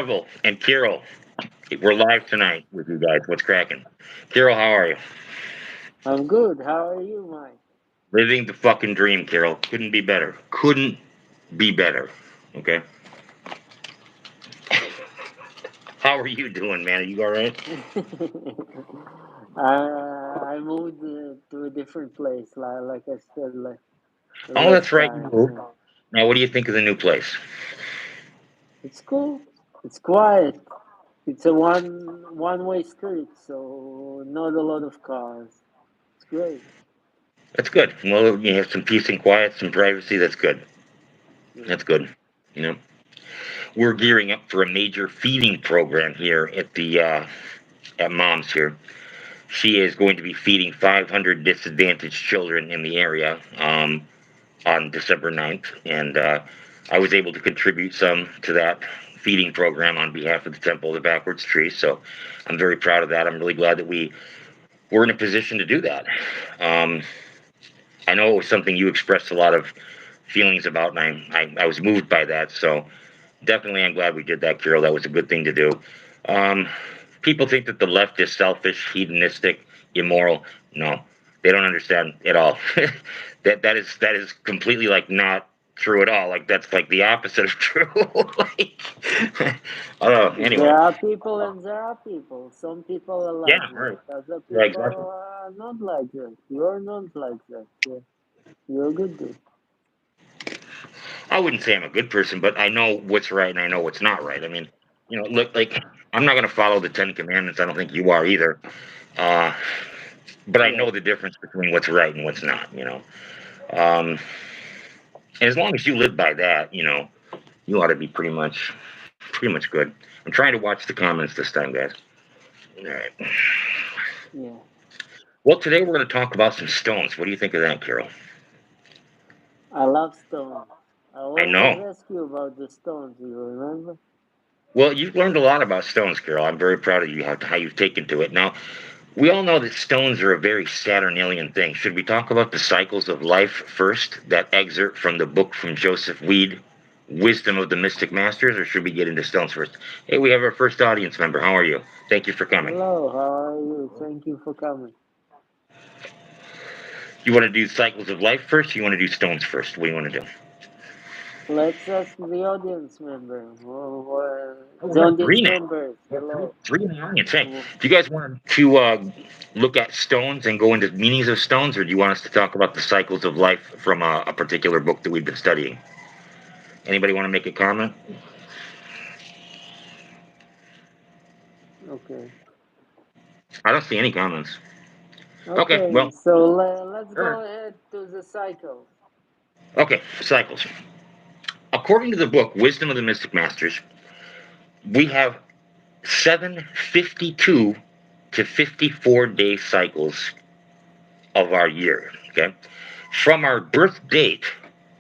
And Kirill. We're live tonight with you guys. What's cracking? Kirill, how are you? I'm good. How are you, Mike? Living the fucking dream, Kirill. Couldn't be better. Couldn't be better. Okay. How are you doing, man? Are you all right? I moved to a different place, like I said, like Oh, last that's right. You time. moved. Now, what do you think of the new place? It's cool. It's quiet. It's a one way street, so not a lot of cars. It's great. That's good. Well, you have some peace and quiet, some privacy. That's good. Yeah. That's good. You know, we're gearing up for a major feeding program here at Mom's here. She is going to be feeding 500 disadvantaged children in the area. On December 9th, and I was able to contribute some to that feeding program on behalf of the Temple of the Backwards Tree. So I'm very proud of that. I'm really glad that we were in a position to do that. Um, I know it was something you expressed a lot of feelings about, and I was moved by that. So definitely, I'm glad we did that, Kirill. That was a good thing to do. Um, People think that the left is selfish, hedonistic, immoral. No, they don't understand at all. That is completely like not true at all. Like that's like the opposite of true. Like, There anyway, are people and there are people. Some people are yeah, like right, that. Other right, people exactly. are not like that. You're not like that. You're a good dude. I wouldn't say I'm a good person, but I know what's right and I know what's not right. I mean, look, like I'm not going to follow the Ten Commandments. I don't think you are either. Uh, but I Yeah. know the difference between what's right and what's not. Um, and as long as you live by that, you ought to be pretty much good. I'm trying to watch the comments this time, guys. All right. Yeah. Well, today we're going to talk about some stones. What do you think of that, Carol? I love stones. I I always know. ask you about the stones, you remember? Well, you've learned a lot about stones, Carol. I'm very proud of you how you've taken to it. Now, we all know that stones are a very Saturnalian thing. Should we talk about the cycles of life first? That excerpt from the book from Joseph Weed, Wisdom of the Mystic Masters, or should we get into stones first? Hey, we have our first audience member. How are you? Thank you for coming. Hello, how are you? Thank you for coming. You want to do cycles of life first? Or you want to do stones first? What do you want to do? Let's ask the audience member. Oh, we The got audience three now. members, We got three, hello. three in the audience. Hey, Wh- do you guys want to look at stones and go into meanings of stones, or do you want us to talk about the cycles of life from a particular book that we've been studying? Anybody want to make a comment? Okay. I don't see any comments. Okay, Okay, well, so let's go sure. ahead to the cycles. Okay, cycles. According to the book Wisdom of the Mystic Masters, we have 752 to 54 day cycles of our year. Okay, from our birth date,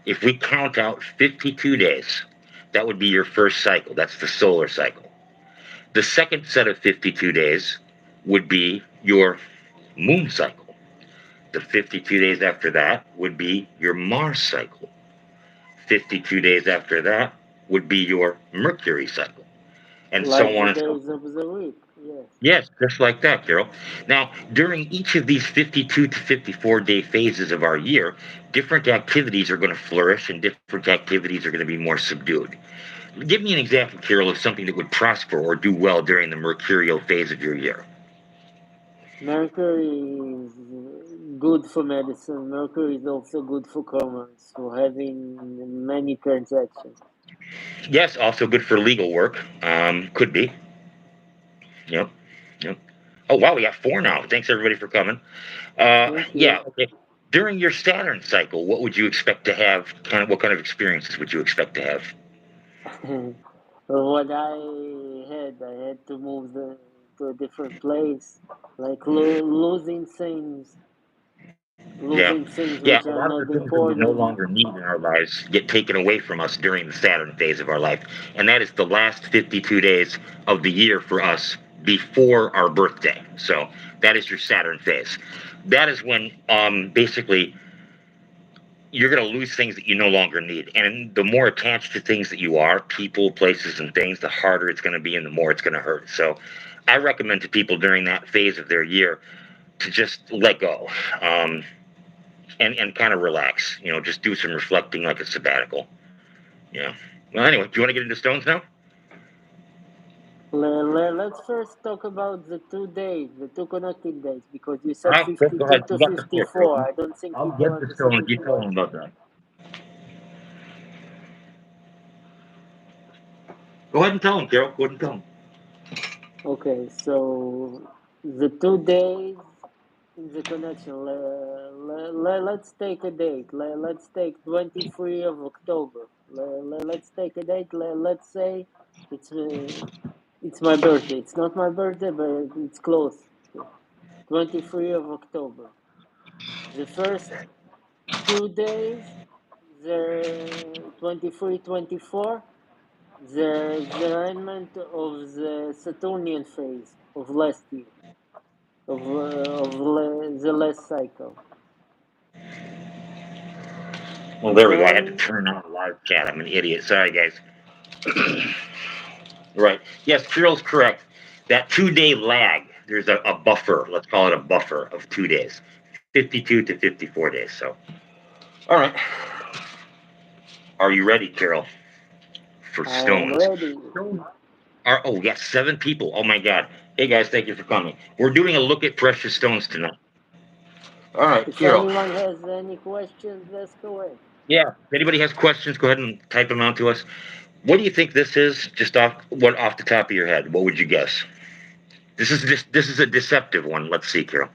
if we count out 52 days, that would be your first cycle. That's the solar cycle. The second set of 52 days would be your moon cycle. The 52 days after that would be your Mars cycle. 52 days after that would be your Mercury cycle, and so Like on the and so days forth. of the week, yes. Yes, just like that, Carol. Now, during each of these 52 to 54 day phases of our year, different activities are going to flourish and different activities are going to be more subdued. Give me an example, Carol, of something that would prosper or do well during the mercurial phase of your year. Mercury is good for medicine. Mercury is also good for commerce, for having many transactions. Yes, also good for legal work. Could be. Yep. Yep. Oh, wow, we got four now. Thanks, everybody, for coming. Thank Yeah, you. okay. During your Saturn cycle, what would you expect to have? What kind of experiences would you expect to have? What I had to move to a different place, like Yeah. losing things Yeah, which a are lot of the not things that we no important. longer need in our lives get taken away from us during the Saturn phase of our life. And that is the last 52 days of the year for us before our birthday. So that is your Saturn phase. That is when basically you're going to lose things that you no longer need. And the more attached to things that you are, people, places, and things, the harder it's going to be and the more it's going to hurt. So I recommend to people during that phase of their year to just let go, um, and kind of relax. Just do some reflecting like a sabbatical. Yeah. Well, anyway, do you want to get into stones now? Let's first talk about the 2 days, the two connecting days, because you said Go 52 ahead. to You got the floor, Kirill. 54. I don't think I'll people get the understand stones. it You too tell much. them about that. Go ahead and tell them, Kirill. Go ahead and tell them. Okay, so the 2 days in the connection, let's take a date. Let's take 23 of October. Let's take a date. Let's say it's uh, it's my birthday. It's not my birthday, but it's close. 23 of October. The first 2 days, the 23, 24, the alignment of the Saturnian phase of last year, the last cycle. Well, there we go. I had to Then, turn on the live chat. I'm an idiot. Sorry, guys. Right. Yes, Kirill's correct. That 2 day lag, there's a buffer. Let's call it a buffer of 2 days, 52 to 54 days. So, all right. Are you ready, Kirill, for I am stones? ready. Stones are, oh, yes, 7 people. Oh, my God. Hey, guys, thank you for coming. We're doing a look at precious stones tonight. All right, If Kirill. anyone has any questions, ask away. Yeah. If anybody has questions, go ahead and type them out to us. What do you think this is? Just off the top of your head, what would you guess? This is a deceptive one. Let's see, Kirill.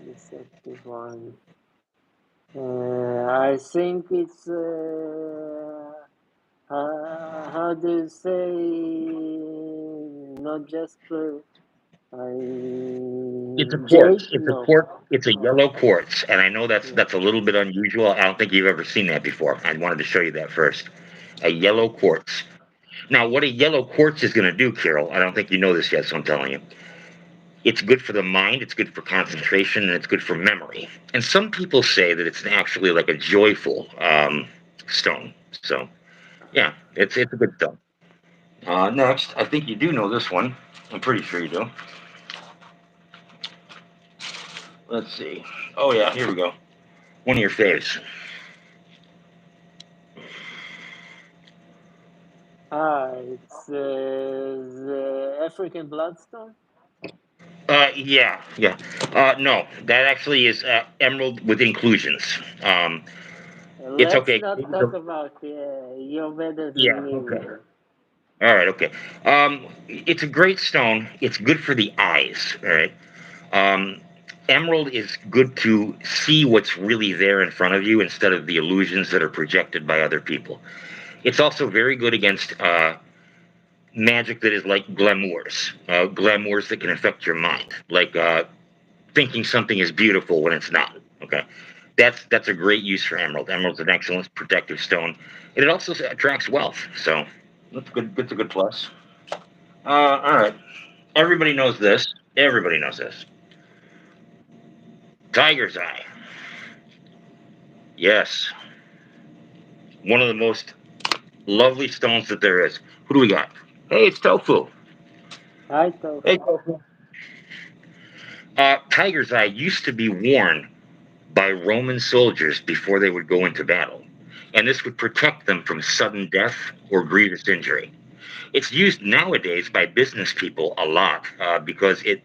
Deceptive one. I think it's how do you say, not just I It's a quartz. jade? It's a No. quartz. It's a yellow quartz, and I know that's Yeah. that's a little bit unusual. I don't think you've ever seen that before. I wanted to show you that first. A yellow quartz. Now, what a yellow quartz is going to do, Carol? I don't think you know this yet, so I'm telling you. It's good for the mind. It's good for concentration, and it's good for memory. And some people say that it's actually like a joyful stone. So, yeah, it's a good stone. Next, I think you do know this one. I'm pretty sure you do. Let's see. Oh yeah, here we go. One of your faves. It's the African bloodstone. Yeah. No, that actually is emerald with inclusions. It's Let's okay. not talk about. Yeah, you're better than Yeah, me okay. with it. All right, okay. It's a great stone. It's good for the eyes. All right. Um, Emerald is good to see what's really there in front of you instead of the illusions that are projected by other people. It's also very good against magic that is like glamours, glamours that can affect your mind, like thinking something is beautiful when it's not. Okay, that's a great use for emerald. Emerald's an excellent protective stone, and it also attracts wealth. So that's good. That's a good plus. All right, everybody knows this. Everybody knows this. Tiger's eye. Yes, one of the most lovely stones that there is. Who do we got? Hey, it's Tofu. I Hey, tofu. Tofu. Tiger's eye used to be worn by Roman soldiers before they would go into battle, and this would protect them from sudden death or grievous injury. It's used nowadays by business people a lot because it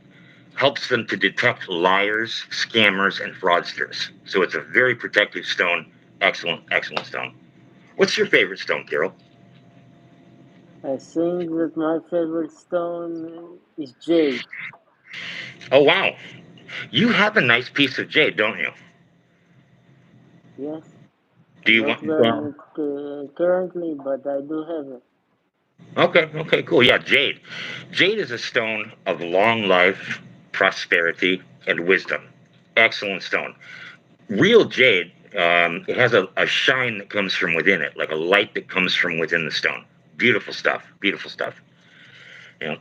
helps them to detect liars, scammers, and fraudsters. So it's a very protective stone. Excellent, excellent stone. What's your favorite stone, Carol? I think that my favorite stone is jade. Oh, wow. You have a nice piece of jade, don't you? Yes, Do you not want? wearing it currently, but I do have it. Okay, cool. Yeah, jade. Jade is a stone of long life, prosperity, and wisdom. Excellent stone. Real jade, it has a shine that comes from within it, like a light that comes from within the stone. Beautiful stuff. Beautiful stuff. You know,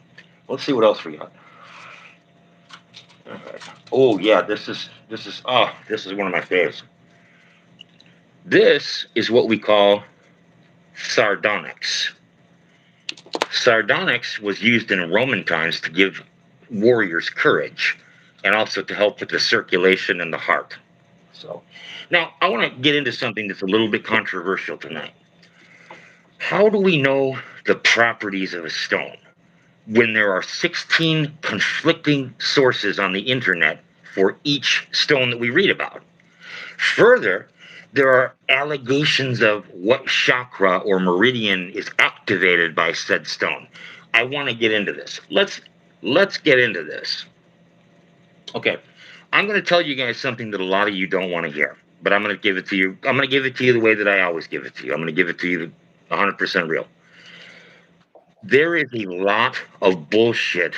let's see what else we got. All right. Oh yeah, this is one of my faves. This is what we call sardonyx. Sardonyx was used in Roman times to give warriors courage and also to help with the circulation in the heart. So, now I want to get into something that's a little bit controversial tonight. How do we know the properties of a stone when there are 16 conflicting sources on the internet for each stone that we read about? Further, there are allegations of what chakra or meridian is activated by said stone. I want to get into this. Let's get into this. Okay. I'm going to tell you guys something that a lot of you don't want to hear, but I'm going to give it to you. I'm going to give it to you the way that I always give it to you. I'm going to give it to you 100% real. There is a lot of bullshit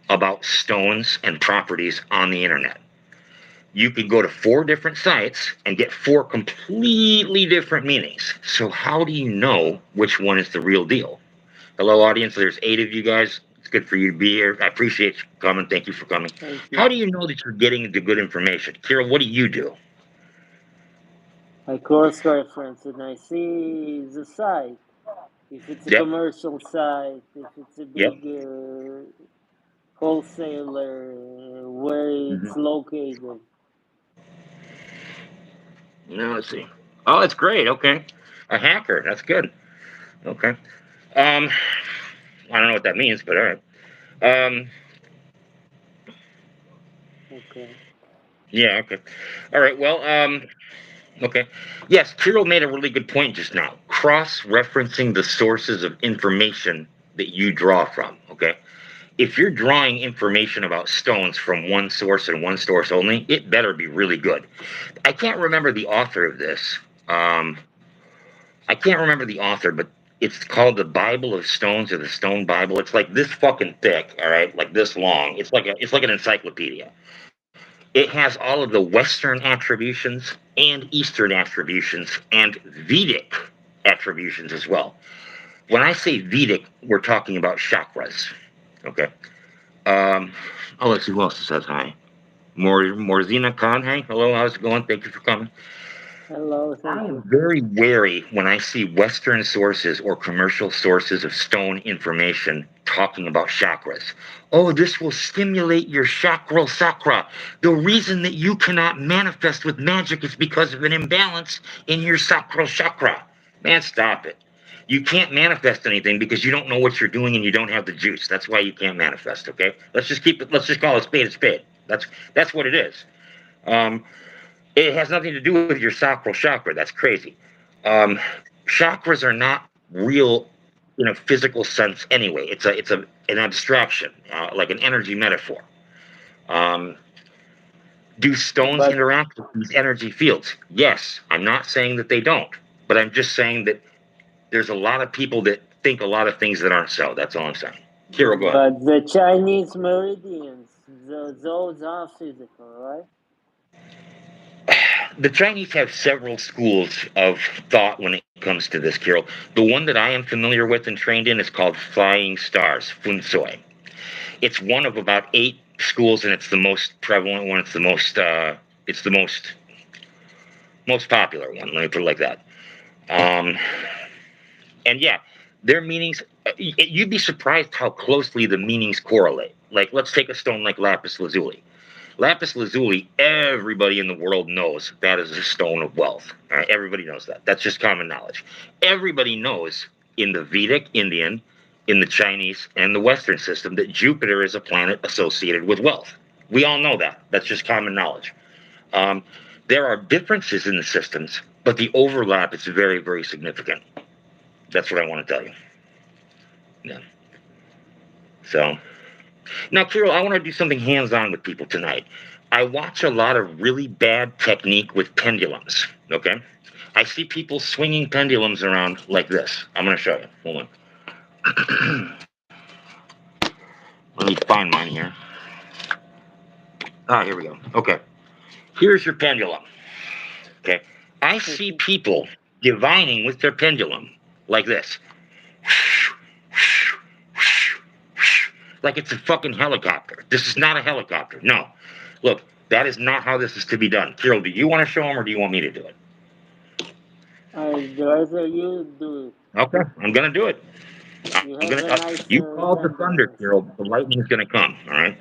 about stones and properties on the internet. You could go to 4 different sites and get 4 completely different meanings. So, how do you know which one is the real deal? Hello, audience. There's 8 of you guys. It's good for you to be here. I appreciate you coming. Thank you for coming. Thank How you. do you know that you're getting the good information? Kirill, what do you do? I cross reference and I see the site. If it's a Yep. commercial site, if it's a Yep. big wholesaler, where it's Hmm. located. Now, let's see. Oh, that's great. Okay. A hacker. That's good. Okay. I don't know what that means, but all right. Um, Okay. yeah. Okay. All right. Well, okay. Yes, Kirill made a really good point just now. Cross referencing the sources of information that you draw from. Okay. If you're drawing information about stones from one source and one source only, it better be really good. I can't remember the author of this. Um, I can't remember the author, but it's called the Bible of Stones or the Stone Bible. It's like this fucking thick, all right, like this long. It's like an encyclopedia. It has all of the Western attributions and Eastern attributions and Vedic attributions as well. When I say Vedic, we're talking about chakras. Okay. Um, oh, let's see who else says hi. Morzina Khan, hey, hello, how's it going? Thank you for coming. Hello, I thank am you. very wary when I see Western sources or commercial sources of stone information talking about chakras. Oh, this will stimulate your chakral sakra. The reason that you cannot manifest with magic is because of an imbalance in your sacral chakra. Man, stop it. You can't manifest anything because you don't know what you're doing and you don't have the juice. That's why you can't manifest, okay? Let's just keep it, let's just call it spade a spade. That's what it is. Um, it has nothing to do with your sacral chakra. That's crazy. Um, Chakras are not real in a physical sense anyway. It's a an abstraction, like an energy metaphor. Um, do stones But interact with these energy fields? Yes. I'm not saying that they don't, but I'm just saying that there's a lot of people that think a lot of things that aren't so. That's all I'm saying. Kirill, go ahead. but the Chinese meridians, those are physical, right? The Chinese have several schools of thought when it comes to this, Kirill. The one that I am familiar with and trained in is called Flying Stars, Fun Soi. It's one of about 8 schools, and it's the most prevalent one. It's the most popular one. Let me put it like that. Um, and yeah, their meanings. You'd be surprised how closely the meanings correlate. Like, let's take a stone like lapis lazuli. Lapis lazuli, everybody in the world knows that is a stone of wealth. All right, everybody knows that. That's just common knowledge. Everybody knows in the Vedic Indian, in the Chinese, and the Western system that Jupiter is a planet associated with wealth. We all know that. That's just common knowledge. Um, there are differences in the systems, but the overlap is very, very significant. That's what I want to tell you. Yeah. So now, Kirill, I want to do something hands-on with people tonight. I watch a lot of really bad technique with pendulums. Okay, I see people swinging pendulums around like this. I'm going to show you. Hold on. Let me find mine here. Ah, here we go. Okay, here's your pendulum. Okay, I see Okay. people divining with their pendulum like this, like it's a fucking helicopter. This is not a helicopter. No, look, that is not how this is to be done. Kirill, do you want to show them or do you want me to do it? I'd rather you do it. Okay, I'm gonna do it. I'm You gonna. have a You nicer called the thunder, tendency. Kirill. The lightning's gonna come. All right.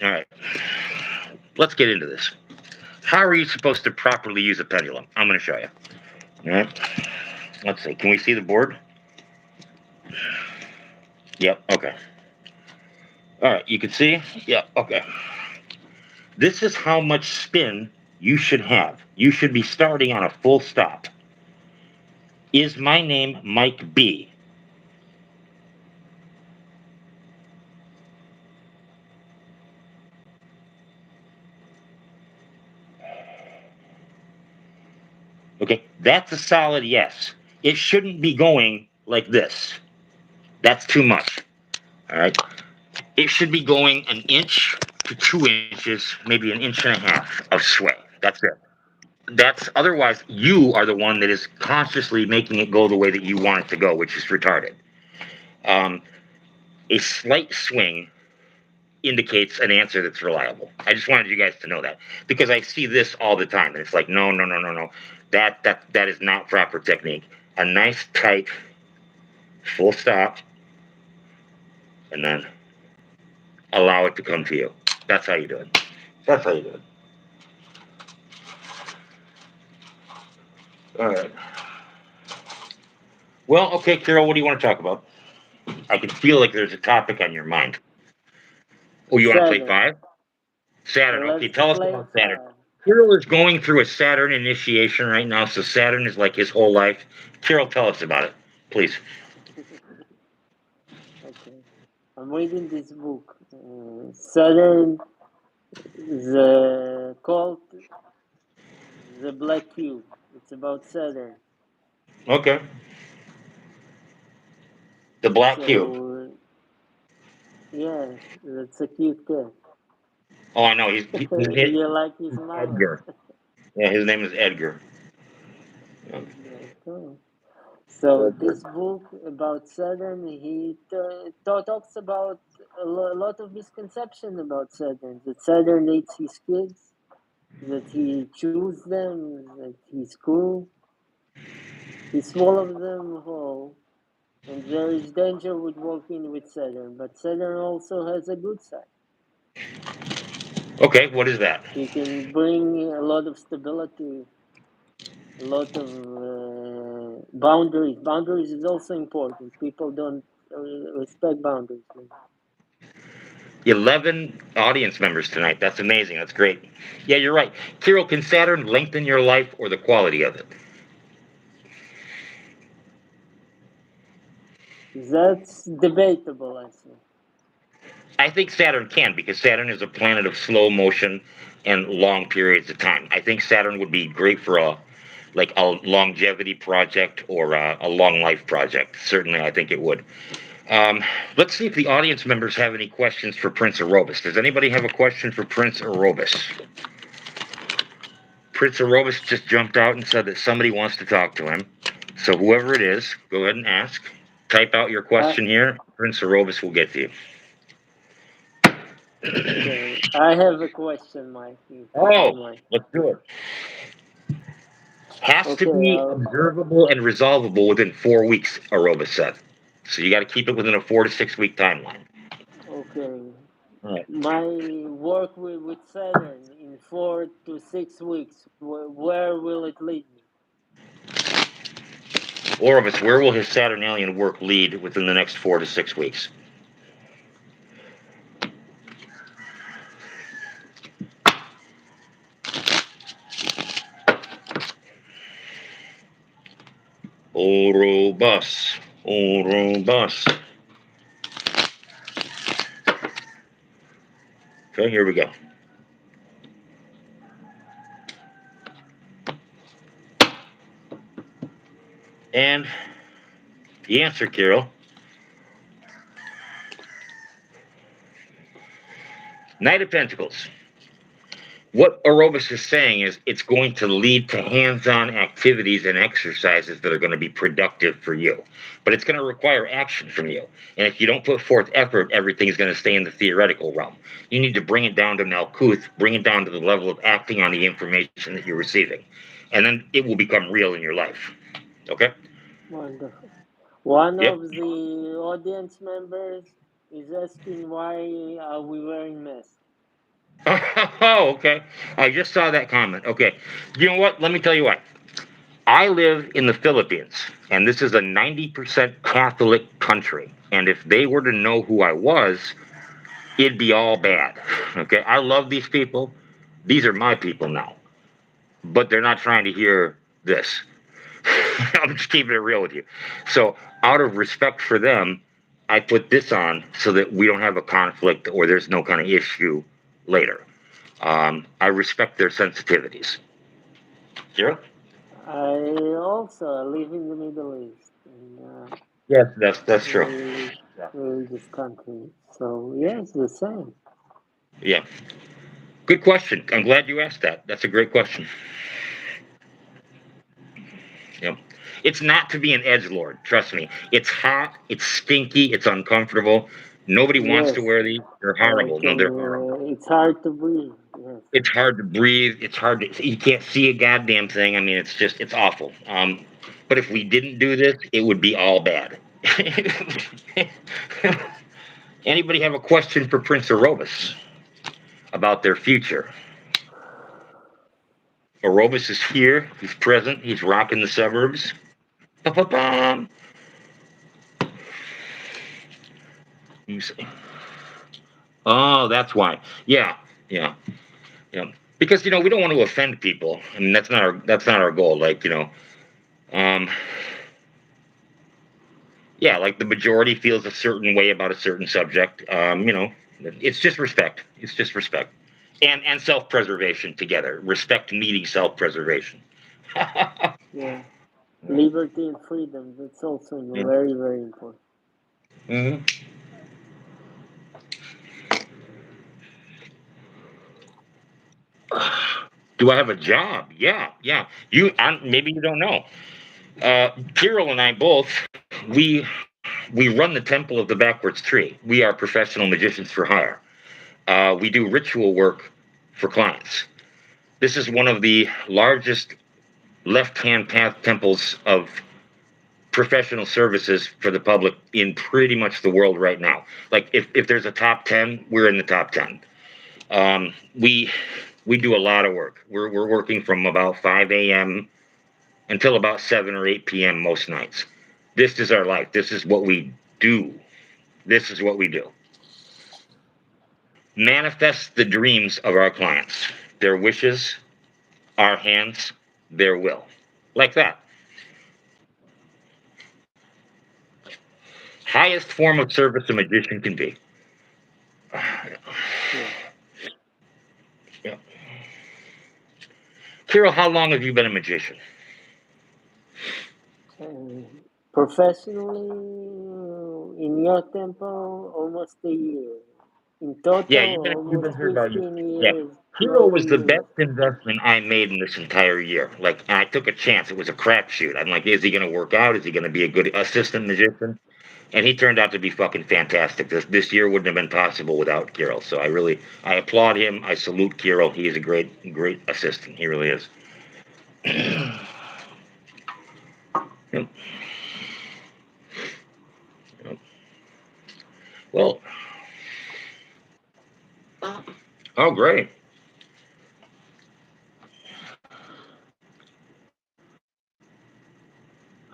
All right. Let's get into this. How are you supposed to properly use a pendulum? I'm gonna show you. All right. Let's see. Can we see the board? Yep. Okay. All right. You can see. Yep. Okay. This is how much spin you should have. You should be starting on a full stop. Is my name Mike B? Okay, that's a solid yes. It shouldn't be going like this. That's too much. All right. It should be going an inch to 2 inches, maybe an inch and a half of sway. That's it. That's otherwise you are the one that is consciously making it go the way that you want it to go, which is retarded. Um, a slight swing indicates an answer that's reliable. I just wanted you guys to know that because I see this all the time, and it's like, no, no, no, no, no, that is not proper technique. A nice tight full stop, and then allow it to come to you. That's how you do it. That's how you do it. All right. Well, okay, Carol, what do you want to talk about? I can feel like there's a topic on your mind. Oh, you want to play Saturn. five? Saturn. Okay, Let's tell us play about Saturn. five. Kirill is going through a Saturn initiation right now, so Saturn is like his whole life. Kirill, tell us about it, please. Okay. I'm reading this book. Saturn, the called the Black Cube. It's about Saturn. Okay. The Black Cube. So yeah, that's a cute cat. Oh, I know. You like his He's mouth? Edgar. Yeah, his name is Edgar. Yeah, Okay. So Edgar. this book about Saturn, talks about a lot of misconception about Saturn. That Saturn hates his kids, that he chooses them, that he's cruel, he swallows them whole, and there is danger with working with Saturn. But Saturn also has a good side. Okay, what is that? He can bring a lot of stability, a lot of boundaries. Boundaries is also important. People don't respect boundaries. 11 audience members tonight. That's amazing. That's great. Yeah, you're right. Kirill, can Saturn lengthen your life or the quality of it? That's debatable, I think. I think Saturn can because Saturn is a planet of slow motion and long periods of time. I think Saturn would be great for a longevity project or a long life project. Certainly, I think it would. Um, let's see if the audience members have any questions for Prince Arobus. Does anybody have a question for Prince Arobus? Prince Arobus just jumped out and said that somebody wants to talk to him. So whoever it is, go ahead and ask. Type out your I, question here. Prince Arobus will get to you. okay, I have a question, Mike, if you Oh, don't mind. let's do it. Has to Okay, be observable and resolvable within 4 weeks, Arobus said. So you got to keep it within a 4 to 6 week timeline. okay. All right. My work with Saturn in 4 to 6 weeks, where will it lead me? Orobus, where will his Saturnalian work lead within the next 4 to 6 weeks? Orobus. Orobus. Okay, here we go. And the answer, Kirill, Knight of Pentacles. What Aurobus is saying is it's going to lead to hands-on activities and exercises that are going to be productive for you. But it's going to require action from you. And if you don't put forth effort, everything's going to stay in the theoretical realm. You need to bring it down to Malkuth, bring it down to the level of acting on the information that you're receiving. and then it will become real in your life. Okay? Wonderful. One Yep. of the audience members is asking why are we wearing masks? Oh, okay. I just saw that comment. Okay. You know what? Let me tell you what. I live in the Philippines, and this is a 90% Catholic country. And if they were to know who I was, it'd be all bad. Okay. I love these people. These are my people now. But they're not trying to hear this. I'm just keeping it real with you. So, out of respect for them, I put this on so that we don't have a conflict or there's no kind of issue later. I respect their sensitivities. Zero? I also live in the Middle East in Yes, that's true. a Yeah. religious country. So yes, the same. Yeah. Good question. I'm glad you asked that. That's a great question. Yep. It's not to be an edge lord. Trust me. It's hot. It's stinky. It's uncomfortable. Nobody wants to Yes, wear these. They're I horrible. No, can. they're horrible. It's hard to breathe. Yes. It's hard to breathe. It's hard to. You can't see a goddamn thing. I mean, it's just. It's awful. But if we didn't do this, it would be all bad. Anybody have a question for Prince Orobus about their future? Orobus is here. He's present. He's rocking the suburbs. Ba-ba-bum. You say, oh, that's why. Yeah, yeah, yeah. Because we don't want to offend people. I mean, that's not our goal. Like um, yeah, like the majority feels a certain way about a certain subject. It's just respect. It's just respect, and self preservation together. Respect meeting self preservation. Yeah. Liberty and freedom. That's also very, very important. Hmm. Do I have a job? Yeah, yeah. Maybe you don't know. Kirill and I both we run the temple of the backwards tree. We are professional magicians for hire. We do ritual work for clients. This is one of the largest left-hand path temples of professional services for the public in pretty much the world right now. Like if there's a top 10, we're in the top 10. We do a lot of work. We're working from about 5 a.m. until about 7 or 8 p.m. most nights. This is our life. This is what we do. This is what we do. Manifest the dreams of our clients, their wishes, our hands, their will. Like that. Highest form of service a magician can be. Yeah. Yeah. Kirill, how long have you been a magician? Professionally, in your temple, almost a year. In Yeah, total, you've been almost here about a year. 15 Yeah. years, Kirill 20 was the years. best investment I made in this entire year. Like, and I took a chance. It was a crapshoot. I'm like, is he going to work out? Is he going to be a good assistant magician? And he turned out to be fucking fantastic. This year wouldn't have been possible without Kirill. So I applaud him. I salute Kirill. He is a great assistant. He really is. Yep, yep. Well, oh great.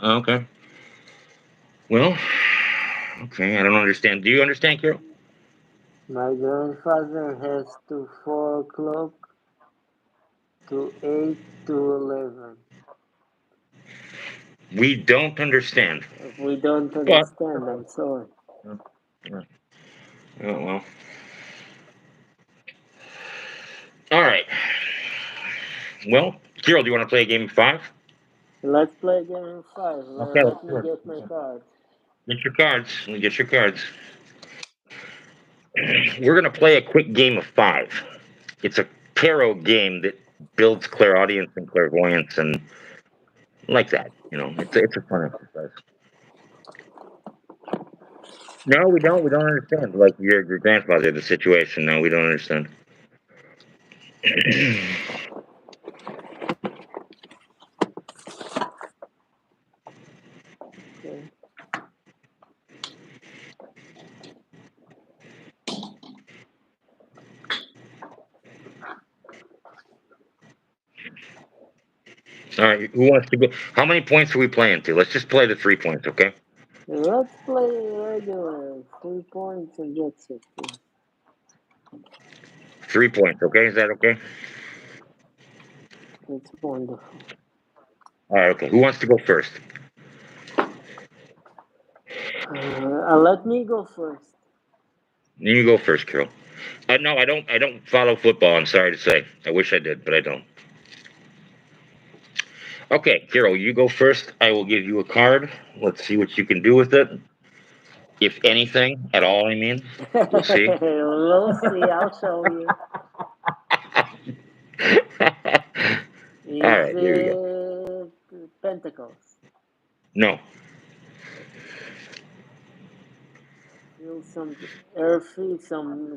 Okay. Well, okay. I don't understand. Do you understand, Kirill? My grandfather has to 4 o'clock to 8 to 11. We don't understand. If we don't But understand, I'm sorry. oh well. All right. Well, Kirill, do you want to play a game of five? Let's play game of 5. Okay, let's Let do me it. get my cards. Get your cards. Let me get your cards. We're gonna play a quick game of five. It's a tarot game that builds clairaudience and clairvoyance and like that. It's a fun exercise. No, we don't. We don't understand. Like your grandfather, the situation. No, we don't understand. All right, who wants to go? How many points are we playing to? Let's just play the 3 points, okay? Let's play regular 3 points and that's it. Yeah. 3 points, okay? Is that okay? It's wonderful. All right, okay. Who wants to go first? Let me go first. You go first, Carol. No, I don't. I don't follow football. I'm sorry to say. I wish I did, but I don't. Okay, Carol, you go first. I will give you a card. Let's see what you can do with it, if anything at all. I mean, we'll see. We'll see. I'll show you. All Is right, here you go. it Pentacles? No, Feel some earthy,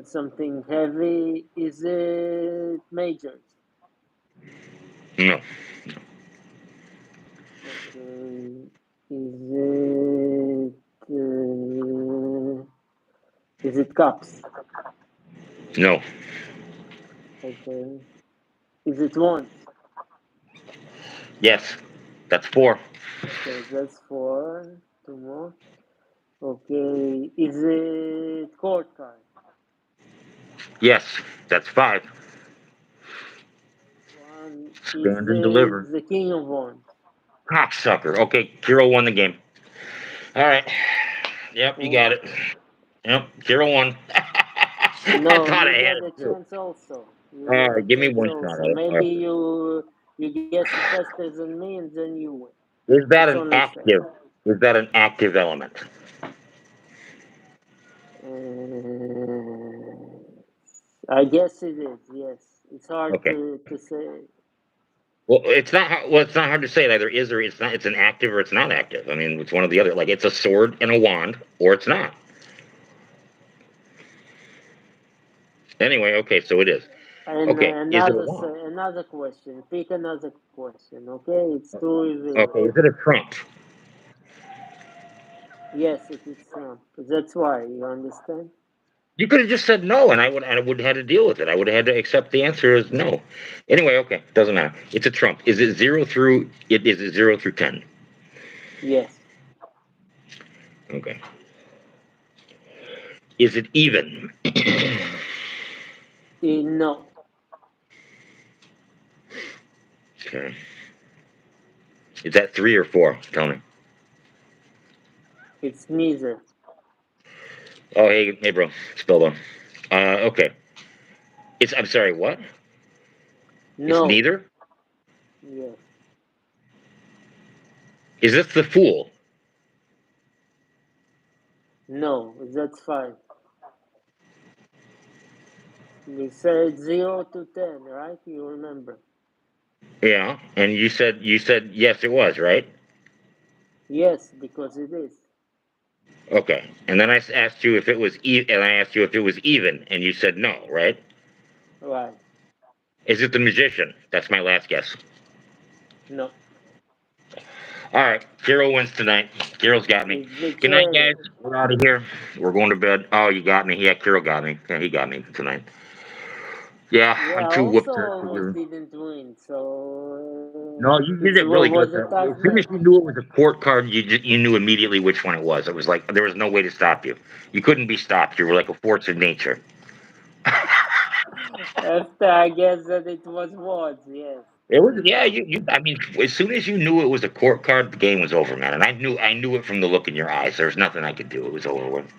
something heavy. Is it majors? no, Okay. Is is it cups? no. Okay. Is it wands? Yes, that's four. Okay, that's four. Two more. Okay. Is it court card? Yes, that's five. One. Is Stand and deliver. it the king of wands? Cocksucker. Okay, Carol won the game. All right. Yep, you got Oh. it. Yep, Carol won. I No, thought I you had get it a too. chance also. You All get right, a give me chance one shot. also. Maybe Okay. you guess it faster than me and then you win. Is that It's an only fair. active? Is that an active element? Uh, I guess it is. Yes, it's hard Okay. to say. Well, it's not. Well, it's not hard to say. It either is or it's not. It's an active or it's not active. I mean, it's one or the other. Like it's a sword and a wand, or it's not. Anyway, okay, so it is. And Okay, is it a wand? another question. Pick another question. Okay, it's too revealing. Okay, is it a trump? Yes, it is Trump. That's why you understand. You could have just said no, and I would have had to deal with it. I would have had to accept the answer as no. Anyway, okay, doesn't matter. It's a trump. Is it zero through? It is it 0 through 10? Yes. Okay. Is it even? No, Okay. Is that 3 or 4? Tell me. it's neither. Oh, hey, bro, Spilbo. Okay. It's. I'm sorry. What? It's No. neither. Yes. Is this the fool? No. That's fine. You said 0 to 10, right? You remember? Yeah. And you said yes, it was right. Yes, because it is. Okay. And then I asked you if it was and I asked you if it was even, and you said no, right? Right. Is it the magician? That's my last guess. No. All right, Kirill wins tonight. Kirill's got me. It's the Good night, guys. chariot. We're out of here. We're going to bed. Oh, you got me. Yeah, Kirill got me. Yeah, he got me tonight. Yeah, Yeah, I'm I too also whooped to almost give. didn't win, so No, you it did it really was good. a Though. tough As soon as match. you knew it was a court card, you knew immediately which one it was. It was like there was no way to stop you. You couldn't be stopped. You were like a force of nature. After I guess that it was words, yes. It was, yeah. I mean, as soon as you knew it was a court card, the game was over, man. And I knew it from the look in your eyes. There was nothing I could do. It was over with.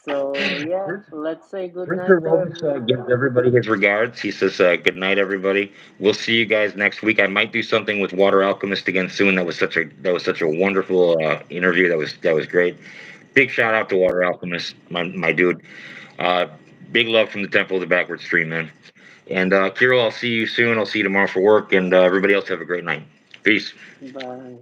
So yeah, let's say good Printer night to Rovis gives everyone. everybody his regards. He says, "Good night, everybody. We'll see you guys next week. I might do something with Water Alchemist again soon. That was such a wonderful interview. That was great. Big shout out to Water Alchemist, my dude. Uh, big love from the Temple of the Backward Stream, man. And Kirill, I'll see you soon. I'll see you tomorrow for work. And everybody else have a great night. Peace." Bye.